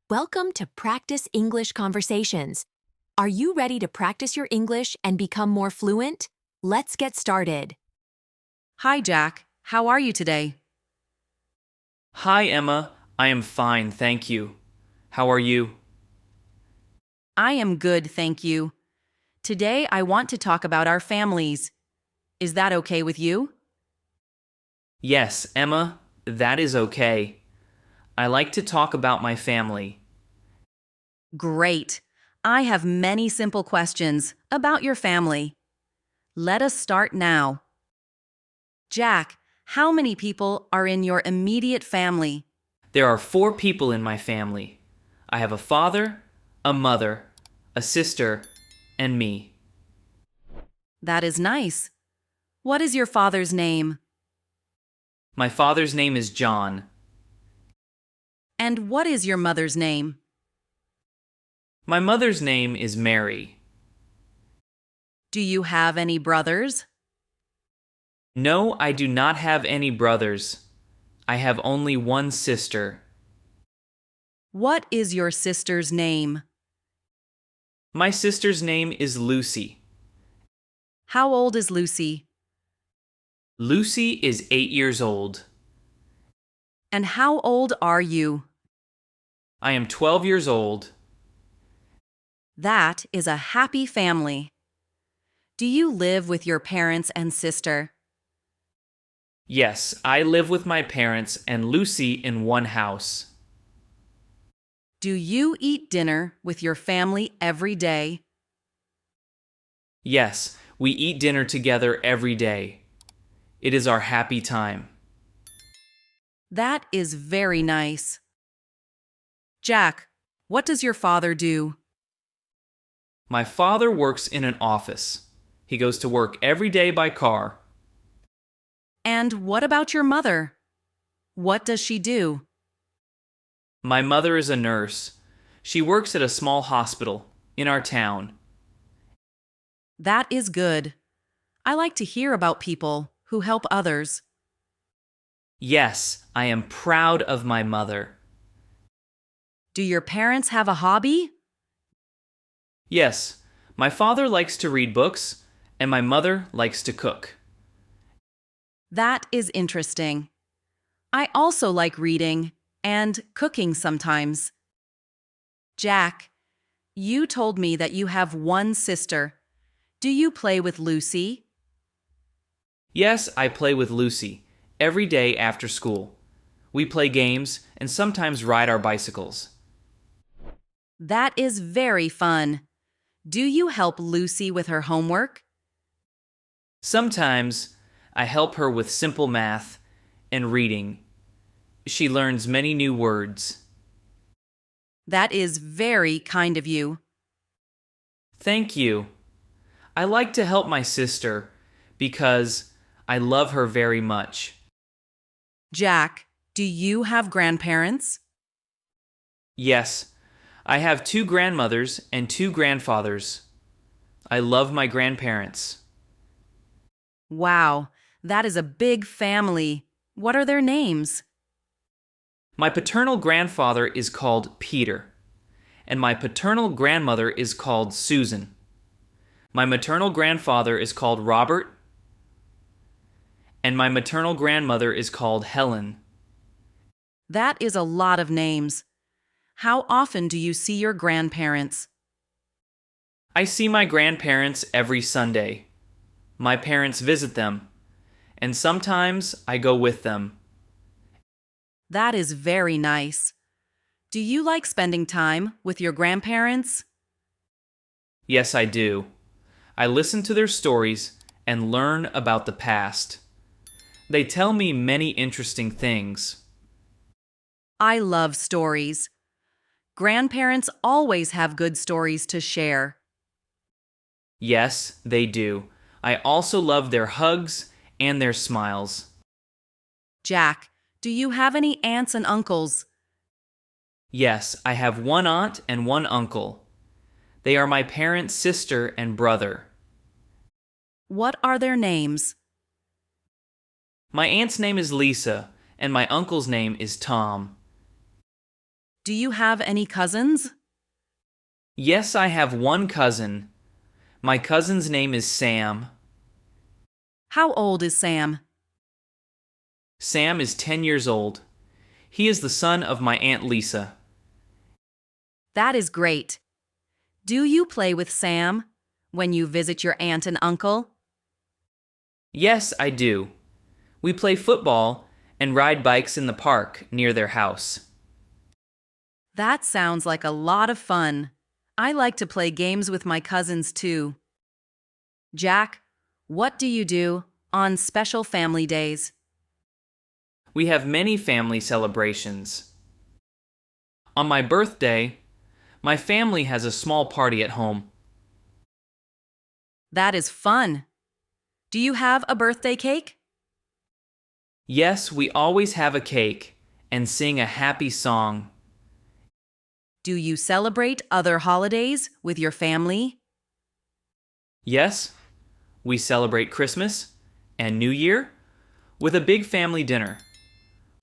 Welcome to Practice English Conversations. Are you ready to practice your English and become more fluent? Let's get started. Hi, Jack. How are you today? Hi, Emma. I am fine, thank you. How are you? I am good, thank you. Today, I want to talk about our families. Is that okay with you? Yes, Emma, that is okay. I like to talk about my family. Great. I have many simple questions about your family. Let us start now. Jack, how many people are in your immediate family? There are 4 people in my family. I have a father, a mother, a sister, and me. That is nice. What is your father's name? My father's name is John. And what is your mother's name? My mother's name is Mary. Do you have any brothers? No, I do not have any brothers. I have only one sister. What is your sister's name? My sister's name is Lucy. How old is Lucy? Lucy is 8 years old. And how old are you? I am 12 years old. That is a happy family. Do you live with your parents and sister? Yes, I live with my parents and Lucy in one house. Do you eat dinner with your family every day? Yes, we eat dinner together every day. It is our happy time. That is very nice. Jack, what does your father do? My father works in an office. He goes to work every day by car. And what about your mother? What does she do? My mother is a nurse. She works at a small hospital in our town. That is good. I like to hear about people who help others. Yes, I am proud of my mother. Do your parents have a hobby? Yes, my father likes to read books, and my mother likes to cook. That is interesting. I also like reading and cooking sometimes. Jack, you told me that you have one sister. Do you play with Lucy? Yes, I play with Lucy every day after school. We play games and sometimes ride our bicycles. That is very fun. Do you help Lucy with her homework? Sometimes I help her with simple math and reading. She learns many new words. That is very kind of you. Thank you. I like to help my sister because I love her very much. Jack, do you have grandparents? Yes, I have 2 grandmothers and 2 grandfathers. I love my grandparents. Wow, that is a big family. What are their names? My paternal grandfather is called Peter, and my paternal grandmother is called Susan. My maternal grandfather is called Robert, and my maternal grandmother is called Helen. That is a lot of names. How often do you see your grandparents? I see my grandparents every Sunday. My parents visit them, and sometimes I go with them. That is very nice. Do you like spending time with your grandparents? Yes, I do. I listen to their stories and learn about the past. They tell me many interesting things. I love stories. Grandparents always have good stories to share. Yes, they do. I also love their hugs and their smiles. Jack, do you have any aunts and uncles? Yes, I have one aunt and one uncle. They are my parents' sister and brother. What are their names? My aunt's name is Lisa, and my uncle's name is Tom. Do you have any cousins? Yes, I have one cousin. My cousin's name is Sam. How old is Sam? Sam is 10 years old. He is the son of my Aunt Lisa. That is great. Do you play with Sam when you visit your aunt and uncle? Yes, I do. We play football and ride bikes in the park near their house. That sounds like a lot of fun. I like to play games with my cousins too. Jack, what do you do on special family days? We have many family celebrations. On my birthday, my family has a small party at home. That is fun. Do you have a birthday cake? Yes, we always have a cake and sing a happy song. Do you celebrate other holidays with your family? Yes, we celebrate Christmas and New Year with a big family dinner.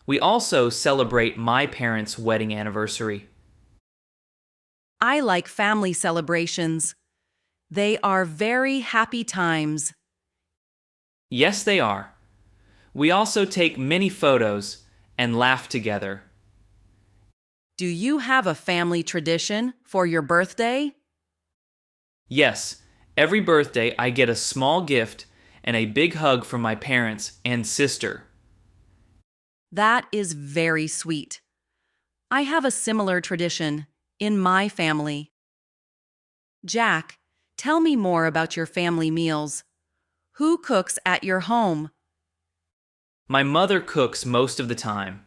We also celebrate my parents' wedding anniversary. I like family celebrations. They are very happy times. Yes, they are. We also take many photos and laugh together. Do you have a family tradition for your birthday? Yes, every birthday I get a small gift and a big hug from my parents and sister. That is very sweet. I have a similar tradition in my family. Jack, tell me more about your family meals. Who cooks at your home? My mother cooks most of the time.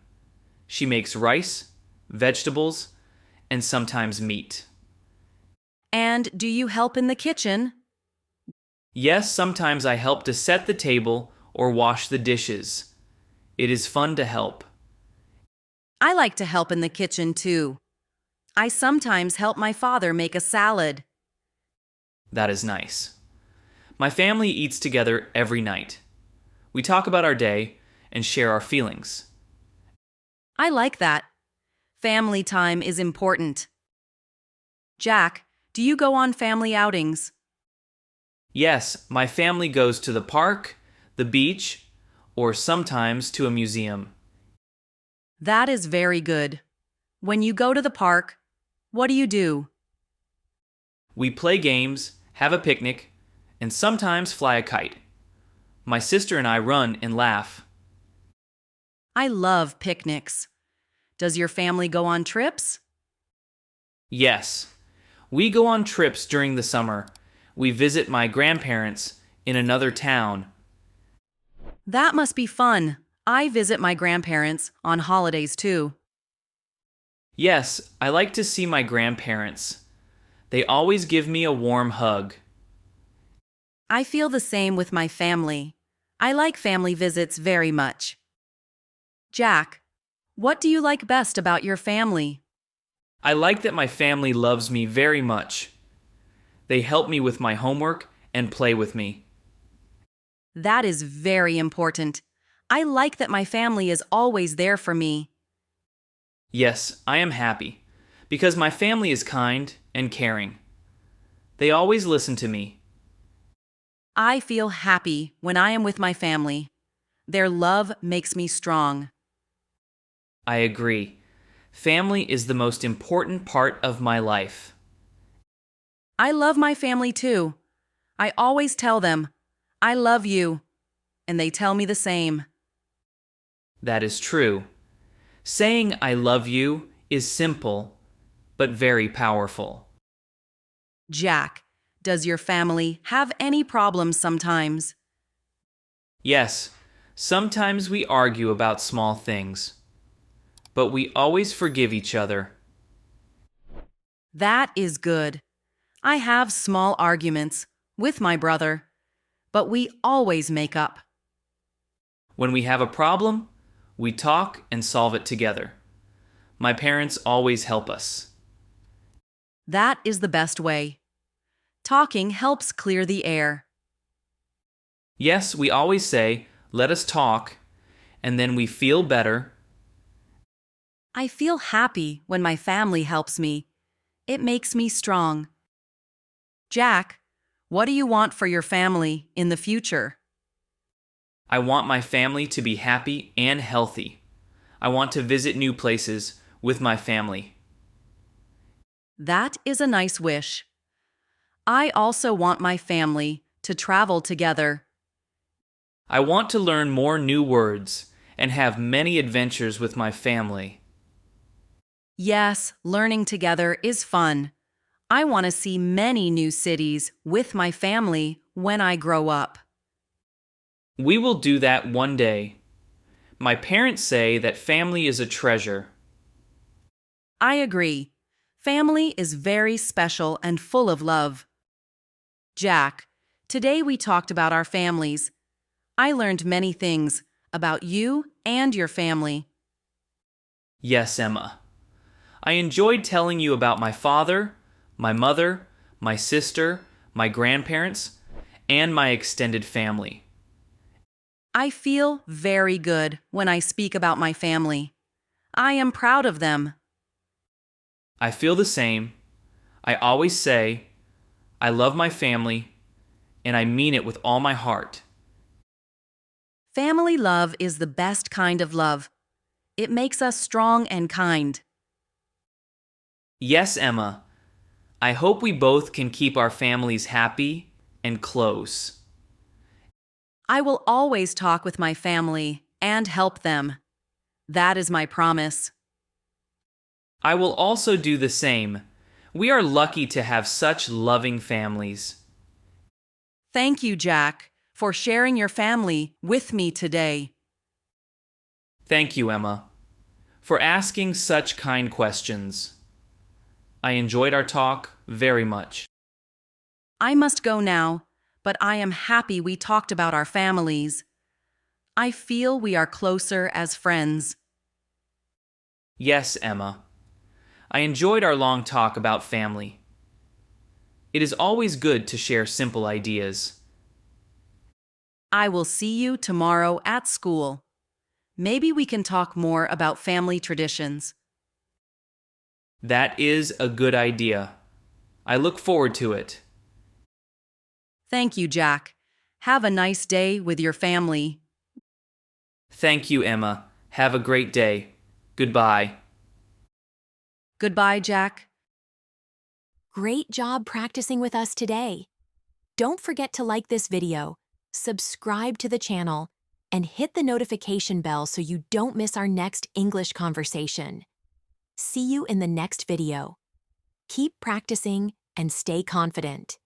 She makes rice, vegetables, and sometimes meat. And do you help in the kitchen? Yes, sometimes I help to set the table or wash the dishes. It is fun to help. I like to help in the kitchen too. I sometimes help my father make a salad. That is nice. My family eats together every night. We talk about our day and share our feelings. I like that. Family time is important. Jack, do you go on family outings? Yes, my family goes to the park, the beach, or sometimes to a museum. That is very good. When you go to the park, what do you do? We play games, have a picnic, and sometimes fly a kite. My sister and I run and laugh. I love picnics. Does your family go on trips? Yes, we go on trips during the summer. We visit my grandparents in another town. That must be fun. I visit my grandparents on holidays too. Yes, I like to see my grandparents. They always give me a warm hug. I feel the same with my family. I like family visits very much. Jack, what do you like best about your family? I like that my family loves me very much. They help me with my homework and play with me. That is very important. I like that my family is always there for me. Yes, I am happy, because my family is kind and caring. They always listen to me. I feel happy when I am with my family. Their love makes me strong. I agree. Family is the most important part of my life. I love my family too. I always tell them, I love you, and they tell me the same. That is true. Saying I love you is simple, but very powerful. Jack, does your family have any problems sometimes? Yes, sometimes we argue about small things, but we always forgive each other. That is good. I have small arguments with my brother, but we always make up. When we have a problem, we talk and solve it together. My parents always help us. That is the best way. Talking helps clear the air. Yes, we always say, let us talk, and then we feel better. I feel happy when my family helps me. It makes me strong. Jack, what do you want for your family in the future? I want my family to be happy and healthy. I want to visit new places with my family. That is a nice wish. I also want my family to travel together. I want to learn more new words and have many adventures with my family. Yes, learning together is fun. I want to see many new cities with my family when I grow up. We will do that one day. My parents say that family is a treasure. I agree. Family is very special and full of love. Jack, today we talked about our families. I learned many things about you and your family. Yes, Emma. I enjoyed telling you about my father, my mother, my sister, my grandparents, and my extended family. I feel very good when I speak about my family. I am proud of them. I feel the same. I always say, I love my family, and I mean it with all my heart. Family love is the best kind of love. It makes us strong and kind. Yes, Emma. I hope we both can keep our families happy and close. I will always talk with my family and help them. That is my promise. I will also do the same. We are lucky to have such loving families. Thank you, Jack, for sharing your family with me today. Thank you, Emma, for asking such kind questions. I enjoyed our talk very much. I must go now, but I am happy we talked about our families. I feel we are closer as friends. Yes, Emma. I enjoyed our long talk about family. It is always good to share simple ideas. I will see you tomorrow at school. Maybe we can talk more about family traditions. That is a good idea. I look forward to it. Thank you, Jack. Have a nice day with your family. Thank you, Emma. Have a great day. Goodbye. Goodbye, Jack. Great job practicing with us today. Don't forget to like this video, subscribe to the channel, and hit the notification bell so you don't miss our next English conversation. See you in the next video. Keep practicing and stay confident.